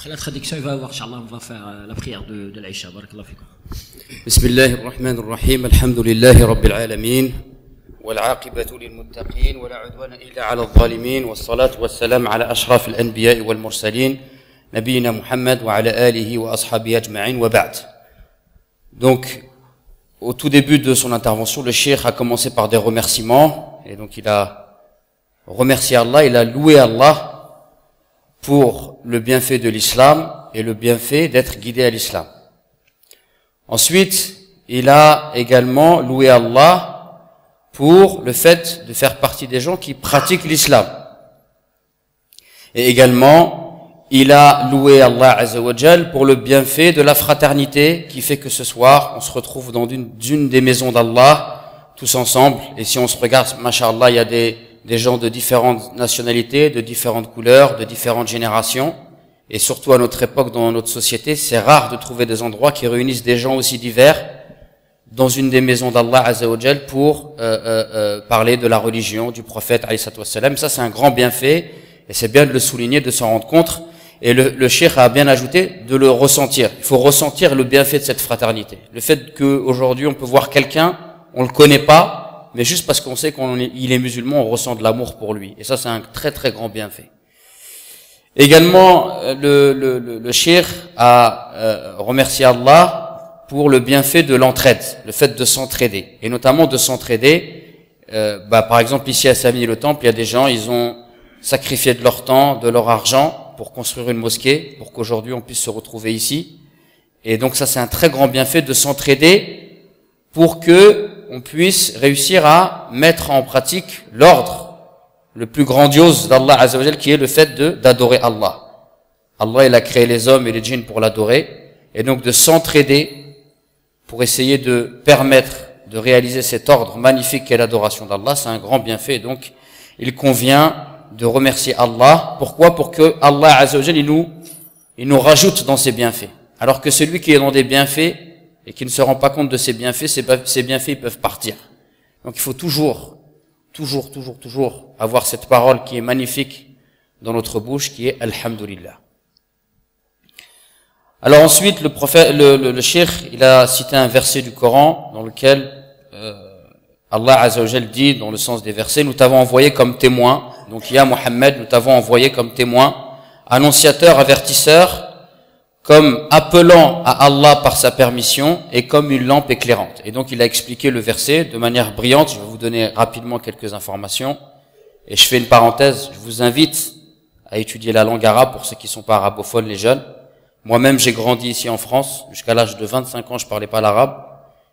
Après la traduction, il va avoir, Inch'Allah, on va faire la prière de l'Aïcha. Barakallahu fikum. Bismillahirrahmanirrahim. Alhamdulillahi Rabbil Alamin. والعاقبة للمتقين ولا عدوان إلا على الظالمين والصلاة والسلام على أشرف الأنبياء والمرسلين نبينا محمد وعلى آله وأصحابه أجمعين وبعد. Donc, au tout début de son intervention, le cheikh a commencé par des remerciements, et donc il a remercié Allah, il a loué Allah pour le bienfait de l'islam et le bienfait d'être guidé à l'islam. Ensuite, il a également loué Allah pour le fait de faire partie des gens qui pratiquent l'islam. Et également, il a loué Allah Azza wa Jal pour le bienfait de la fraternité qui fait que ce soir, on se retrouve dans une des maisons d'Allah, tous ensemble. Et si on se regarde, masha'Allah, il y a des gens de différentes nationalités, de différentes couleurs, de différentes générations. Et surtout à notre époque, dans notre société, c'est rare de trouver des endroits qui réunissent des gens aussi divers dans une des maisons d'Allah Azza wa Jal pour parler de la religion du prophète alayhi salatu wassalam. Ça, c'est un grand bienfait et c'est bien de le souligner, de s'en rendre compte. Et le cheikh a bien ajouté de le ressentir. Il faut ressentir le bienfait de cette fraternité. Le fait qu'aujourd'hui on peut voir quelqu'un, on le connaît pas, mais juste parce qu'on sait qu'il est musulman, on ressent de l'amour pour lui. Et ça, c'est un très très grand bienfait. Également, le cheikh a remercié Allah pour le bienfait de l'entraide, le fait de s'entraider, et notamment de s'entraider. Par exemple, ici à Samigny-le-Temple, il y a des gens, ils ont sacrifié de leur temps, de leur argent pour construire une mosquée, pour qu'aujourd'hui on puisse se retrouver ici. Et donc ça, c'est un très grand bienfait de s'entraider pour que on puisse réussir à mettre en pratique l'ordre le plus grandiose d'Allah Azza wa Jal, qui est le fait d'adorer Allah. Allah, il a créé les hommes et les djinns pour l'adorer, et donc de s'entraider pour essayer de permettre de réaliser cet ordre magnifique qu'est l'adoration d'Allah, c'est un grand bienfait. Donc, il convient de remercier Allah. Pourquoi? Pour que Allah Azza wa Jal, il nous rajoute dans ses bienfaits. Alors que celui qui est dans des bienfaits et qui ne se rend pas compte de ses bienfaits, ces bienfaits ils peuvent partir. Donc, il faut toujours avoir cette parole qui est magnifique dans notre bouche, qui est Alhamdulillah. Alors ensuite, le cheikh, il a cité un verset du Coran dans lequel Allah Azza wa Jal dit, dans le sens des versets, nous t'avons envoyé comme témoin, donc ya Muhammad, nous t'avons envoyé comme témoin, annonciateur, avertisseur, comme appelant à Allah par sa permission et comme une lampe éclairante. Et donc il a expliqué le verset de manière brillante. Je vais vous donner rapidement quelques informations. Et je fais une parenthèse, je vous invite à étudier la langue arabe pour ceux qui sont pas arabophones, les jeunes. Moi-même, j'ai grandi ici en France. Jusqu'à l'âge de 25 ans, je parlais pas l'arabe.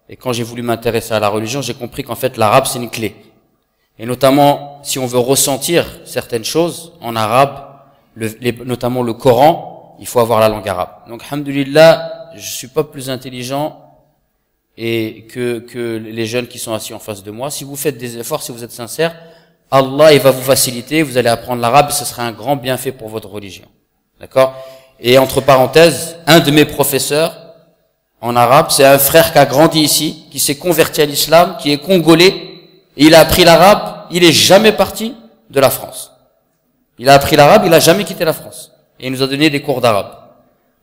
Et quand j'ai voulu m'intéresser à la religion, j'ai compris qu'en fait, l'arabe, c'est une clé. Et notamment, si on veut ressentir certaines choses en arabe, notamment le Coran, il faut avoir la langue arabe. Donc, alhamdoulilah, je suis pas plus intelligent que les jeunes qui sont assis en face de moi. Si vous faites des efforts, si vous êtes sincère, Allah, il va vous faciliter, vous allez apprendre l'arabe, et ce sera un grand bienfait pour votre religion. D'accord? Et entre parenthèses, un de mes professeurs en arabe, c'est un frère qui a grandi ici, qui s'est converti à l'islam, qui est congolais, et il a appris l'arabe, il est jamais parti de la France. Il a appris l'arabe, il a jamais quitté la France. Et il nous a donné des cours d'arabe.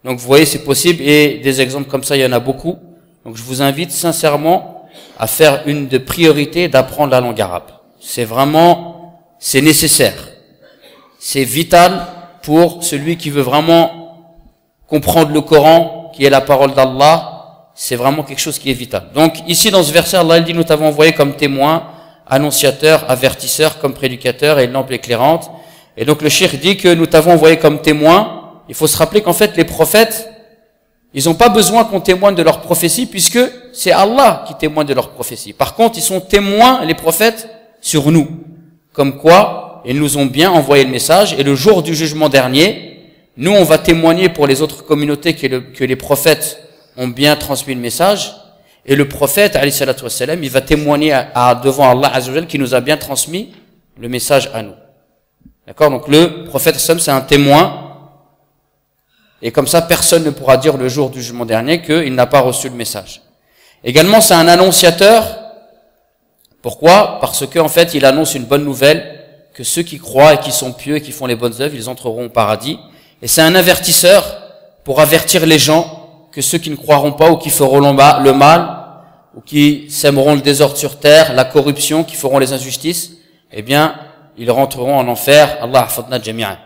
Donc vous voyez, c'est possible, et des exemples comme ça, il y en a beaucoup. Donc je vous invite sincèrement à faire une de priorités d'apprendre la langue arabe. C'est nécessaire. C'est vital pour celui qui veut vraiment comprendre le Coran, qui est la parole d'Allah. C'est vraiment quelque chose qui est vital. Donc ici dans ce verset, Allah il dit, nous t'avons envoyé comme témoin, annonciateur, avertisseur, comme prédicateur et une lampe éclairante. Et donc le cheikh dit que nous t'avons envoyé comme témoin. Il faut se rappeler qu'en fait les prophètes, ils n'ont pas besoin qu'on témoigne de leur prophétie, puisque c'est Allah qui témoigne de leur prophétie. Par contre, ils sont témoins, les prophètes, sur nous. Comme quoi, ils nous ont bien envoyé le message, et le jour du jugement dernier, nous, on va témoigner pour les autres communautés que les prophètes ont bien transmis le message, et le prophète, alayhi salatu wassalam, il va témoigner devant Allah Azza wa Jal qui nous a bien transmis le message à nous. D'accord? Donc le prophète, c'est un témoin, et comme ça, personne ne pourra dire le jour du jugement dernier qu'il n'a pas reçu le message. Également, c'est un annonciateur. Pourquoi? Parce qu'en fait, il annonce une bonne nouvelle, que ceux qui croient et qui sont pieux et qui font les bonnes œuvres, ils entreront au paradis. Et c'est un avertisseur pour avertir les gens que ceux qui ne croiront pas ou qui feront le mal, ou qui sèmeront le désordre sur terre, la corruption, qui feront les injustices, eh bien, ils rentreront en enfer. Allah hafadna jami'an.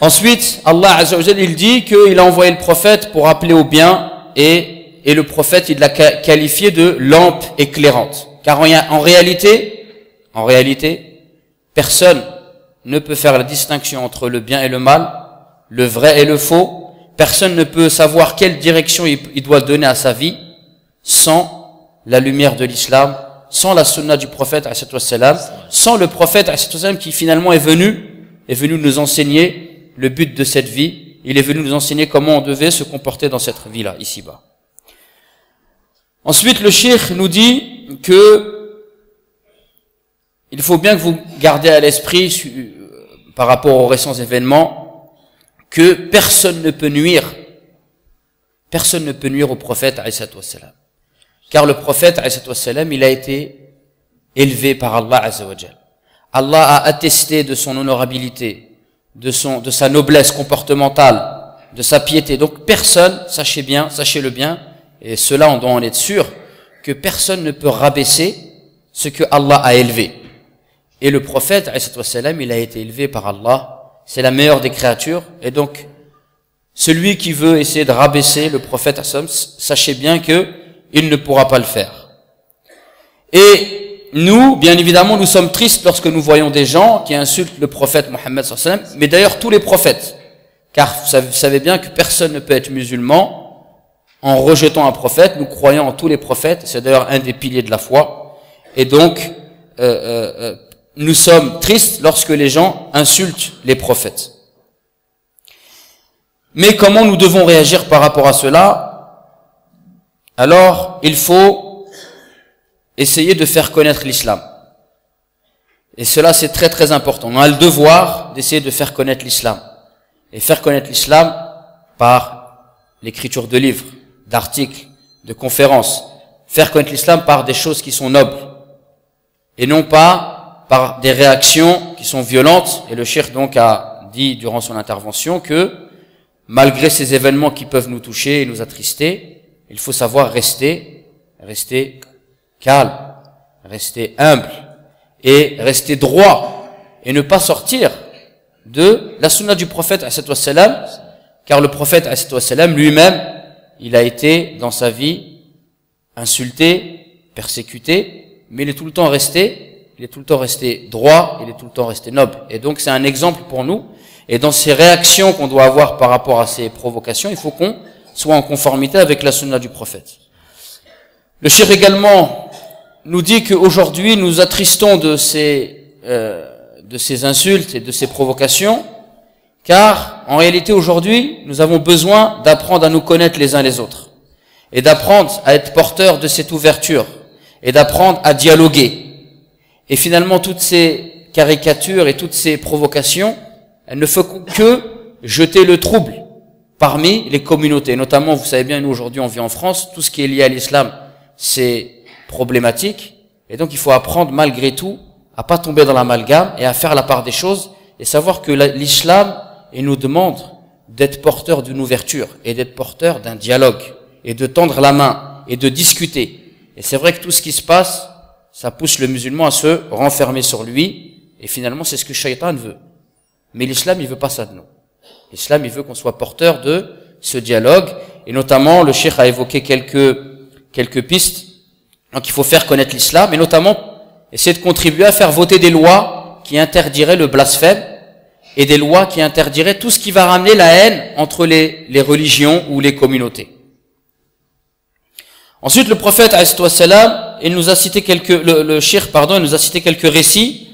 Ensuite, Allah Azza wa Jalla, il dit qu'il a envoyé le prophète pour appeler au bien, et le prophète, il l'a qualifié de lampe éclairante. Car en réalité, personne ne peut faire la distinction entre le bien et le mal, le vrai et le faux. Personne ne peut savoir quelle direction il doit donner à sa vie sans la lumière de l'islam, sans la sunna du prophète, sans le prophète qui finalement est venu nous enseigner le but de cette vie. Il est venu nous enseigner comment on devait se comporter dans cette vie-là, ici-bas. Ensuite, le cheikh nous dit que il faut bien que vous gardiez à l'esprit, par rapport aux récents événements, que personne ne peut nuire au prophète, car le prophète, il a été élevé par Allah Azza wa Jal. Allah a attesté de son honorabilité, de sa noblesse comportementale, de sa piété. Donc personne, sachez-le bien, et cela on doit en être sûr, que personne ne peut rabaisser ce que Allah a élevé. Et le prophète, il a été élevé par Allah, c'est la meilleure des créatures, et donc celui qui veut essayer de rabaisser le prophète, sachez bien que il ne pourra pas le faire. Et nous, bien évidemment, nous sommes tristes lorsque nous voyons des gens qui insultent le prophète Mohammed, mais d'ailleurs tous les prophètes, car vous savez bien que personne ne peut être musulman en rejetant un prophète. Nous croyons en tous les prophètes, c'est d'ailleurs un des piliers de la foi, et donc nous sommes tristes lorsque les gens insultent les prophètes. Mais comment nous devons réagir par rapport à cela? Alors, il faut essayer de faire connaître l'islam. Et cela, c'est très très important. On a le devoir d'essayer de faire connaître l'islam. Et faire connaître l'islam par l'écriture de livres, d'articles, de conférences. Faire connaître l'islam par des choses qui sont nobles. Et non pas par des réactions qui sont violentes. Et le cheikh donc a dit durant son intervention que malgré ces événements qui peuvent nous toucher et nous attrister, il faut savoir rester calme, rester humble et rester droit et ne pas sortir de la sunna du prophète car le prophète lui-même, il a été dans sa vie insulté, persécuté, mais il est tout le temps resté droit, il est tout le temps resté noble. Et donc c'est un exemple pour nous. Et dans ces réactions qu'on doit avoir par rapport à ces provocations, il faut qu'on soit en conformité avec la sunna du prophète. Le cheikh également nous dit qu'aujourd'hui nous attristons de ces insultes et de ces provocations, car en réalité aujourd'hui nous avons besoin d'apprendre à nous connaître les uns les autres, et d'apprendre à être porteurs de cette ouverture, et d'apprendre à dialoguer. Et finalement toutes ces caricatures et toutes ces provocations, elles ne font que jeter le trouble parmi les communautés. Notamment, vous savez bien, nous aujourd'hui on vit en France, tout ce qui est lié à l'islam, c'est problématique. Et donc il faut apprendre malgré tout à pas tomber dans l'amalgame et à faire la part des choses et savoir que l'islam, il nous demande d'être porteur d'une ouverture et d'être porteur d'un dialogue et de tendre la main et de discuter. Et c'est vrai que tout ce qui se passe, ça pousse le musulman à se renfermer sur lui, et finalement c'est ce que Shaitan veut. Mais l'islam, il veut pas ça de nous. L'islam, il veut qu'on soit porteur de ce dialogue, et notamment le cheikh a évoqué quelques pistes. Donc il faut faire connaître l'islam, et notamment essayer de contribuer à faire voter des lois qui interdiraient le blasphème, et des lois qui interdiraient tout ce qui va ramener la haine entre les religions ou les communautés. Ensuite, le prophète, il nous a cité le cheikh, il nous a cité quelques récits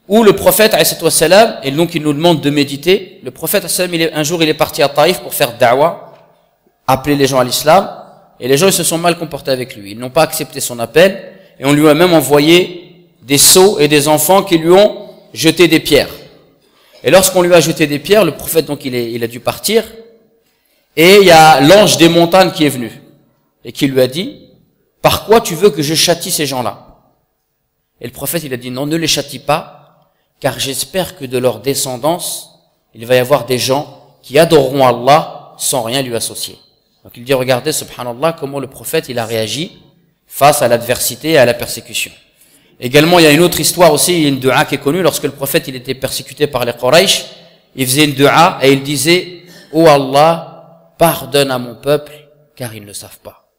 où le prophète, et donc il nous demande de méditer. Le prophète, un jour, il est parti à Taïf pour faire da'wa, appeler les gens à l'islam, et les gens, ils se sont mal comportés avec lui. Ils n'ont pas accepté son appel, et on lui a même envoyé des sots et des enfants qui lui ont jeté des pierres. Et lorsqu'on lui a jeté des pierres, le prophète, donc, il a dû partir, et il y a l'ange des montagnes qui est venu, et qui lui a dit, par quoi tu veux que je châtie ces gens-là? Et le prophète, il a dit, non, ne les châtie pas, car j'espère que de leur descendance, il va y avoir des gens qui adoreront Allah sans rien lui associer. Donc il dit, regardez, subhanallah, comment le prophète il a réagi face à l'adversité et à la persécution. Également, il y a une autre histoire aussi, il y a une dua qui est connue, lorsque le prophète il était persécuté par les Quraysh, il faisait une dua et il disait, oh Allah, pardonne à mon peuple, car ils ne le savent pas.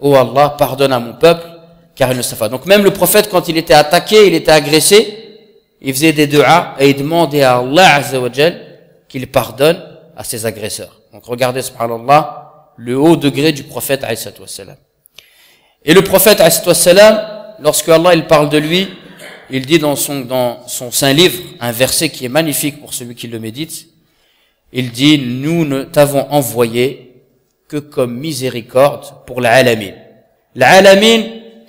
Oh Allah, pardonne à mon peuple, car ils ne le savent pas. Donc même le prophète, quand il était attaqué, il était agressé, il faisait des duas et il demandait à Allah Azza wa Jal qu'il pardonne à ses agresseurs. Donc regardez, subhanallah, le haut degré du prophète alayhi salatu wassalam. Et le prophète alayhi salatu wassalam, lorsque Allah il parle de lui, il dit dans son saint livre, un verset qui est magnifique pour celui qui le médite, il dit, nous ne t'avons envoyé que comme miséricorde pour l'alamin. L'alamin,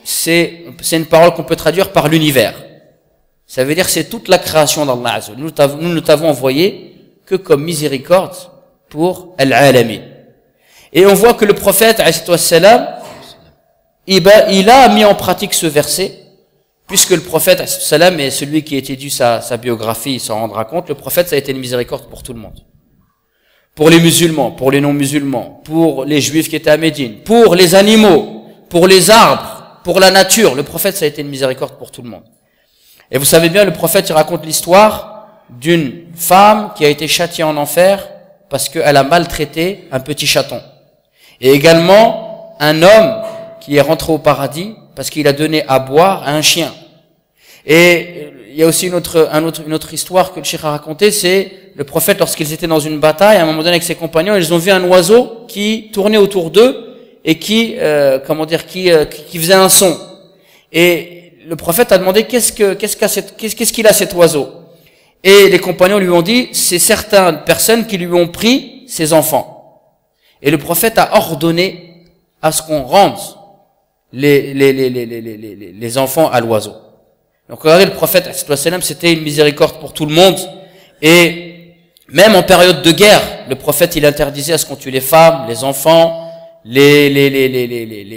c'est une parole qu'on peut traduire par l'univers. Ça veut dire c'est toute la création d'Allah Azza wa Jalla. Nous ne t'avons envoyé que comme miséricorde pour l'alamin. Et on voit que le prophète, alayhi wassalam, il a mis en pratique ce verset, puisque le prophète, alayhi wassalam, et celui qui étudie sa biographie, il s'en rendra compte, le prophète, ça a été une miséricorde pour tout le monde. Pour les musulmans, pour les non-musulmans, pour les juifs qui étaient à Médine, pour les animaux, pour les arbres, pour la nature. Le prophète, ça a été une miséricorde pour tout le monde. Et vous savez bien, le prophète, il raconte l'histoire d'une femme qui a été châtiée en enfer parce qu'elle a maltraité un petit chaton. Et également, un homme qui est rentré au paradis parce qu'il a donné à boire à un chien. Et il y a aussi une autre histoire que le cheikh a racontée, c'est le prophète, lorsqu'ils étaient dans une bataille, à un moment donné avec ses compagnons, ils ont vu un oiseau qui tournait autour d'eux et qui faisait un son. Et le prophète a demandé qu'est-ce qu'il a cet oiseau. Et les compagnons lui ont dit, c'est certaines personnes qui lui ont pris ses enfants. Et le prophète a ordonné à ce qu'on rende les enfants à l'oiseau. Donc regardez, le prophète, c'était une miséricorde pour tout le monde. Et même en période de guerre, le prophète, il interdisait à ce qu'on tue les femmes, les enfants, les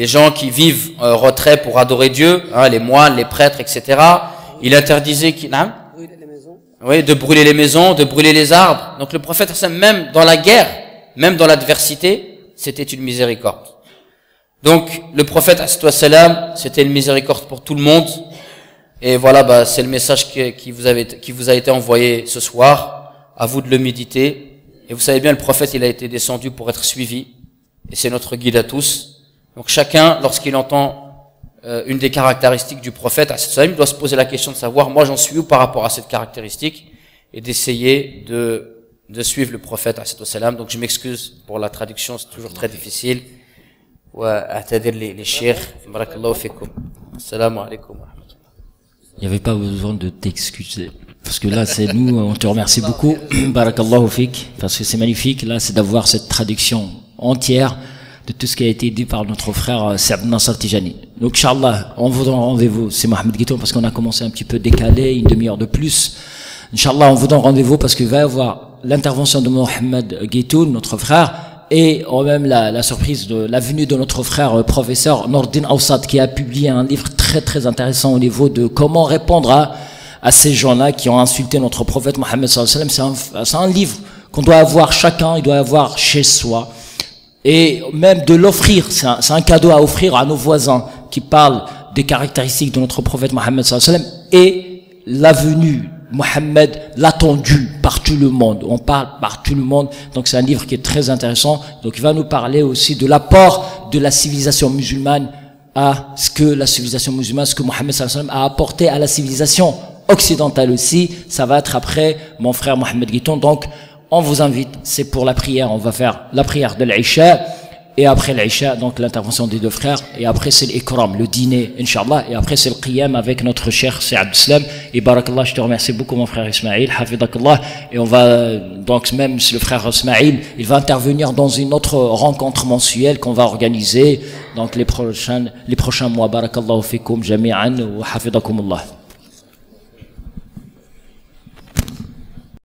gens qui vivent en retrait pour adorer Dieu, hein, les moines, les prêtres, etc. Il interdisait de brûler les maisons, de brûler les arbres. Donc le prophète, même dans la guerre, même dans l'adversité, c'était une miséricorde. Donc le prophète, c'était une miséricorde pour tout le monde. Et voilà, c'est le message qui vous a été envoyé ce soir. À vous de le méditer. Et vous savez bien, le prophète, il a été descendu pour être suivi. Et c'est notre guide à tous. Donc chacun, lorsqu'il entend une des caractéristiques du prophète, il doit se poser la question de savoir, moi j'en suis où par rapport à cette caractéristique, et d'essayer de suivre le prophète. Donc je m'excuse pour la traduction, c'est toujours très difficile. Les chers, barakallahu fikum. Assalamu alaikum. Il n'y avait pas besoin de t'excuser. Parce que là, c'est nous, on te remercie beaucoup. Barakallahu fik. Parce que c'est magnifique. Là, c'est d'avoir cette traduction entière de tout ce qui a été dit par notre frère Saad Nasser Tijani. Donc, Inch'Allah, on vous donne rendez-vous. C'est Mohamed Guitoun parce qu'on a commencé un petit peu décalé, une demi-heure de plus. Inch'Allah, on vous donne rendez-vous parce qu'il va y avoir l'intervention de Mohamed Guitoun, notre frère, et même la surprise de la venue de notre frère professeur Nordin Awsat qui a publié un livre très très intéressant au niveau de comment répondre à ces gens-là qui ont insulté notre prophète Mohammed sallallahu alayhi wa sallam. C'est un livre qu'on doit avoir chacun, il doit avoir chez soi. Et même de l'offrir, c'est un cadeau à offrir à nos voisins qui parlent des caractéristiques de notre prophète Mohammed sallallahu alayhi wa sallam et la venue Mohammed, l'attendu par tout le monde. On parle par tout le monde. Donc c'est un livre qui est très intéressant. Donc il va nous parler aussi de l'apport de la civilisation musulmane à ce que la civilisation musulmane, ce que Mohammed sallallahu alayhi wa sallam a apporté à la civilisation occidentale aussi. Ça va être après mon frère Mohamed Guitoun. Donc on vous invite, c'est pour la prière, on va faire la prière de l'Aïcha et après l'Aïcha, donc l'intervention des deux frères, et après c'est l'Ikram, le dîner, Inch'Allah, et après c'est le Qiyam avec notre cher Saad Abdeslam. Et Barakallah, je te remercie beaucoup mon frère Ismaïl, Hafidakallah, et on va, donc même si le frère Ismaïl, il va intervenir dans une autre rencontre mensuelle qu'on va organiser, donc les prochains mois. Barakallahu fikum jami'an wa hafidakumullah.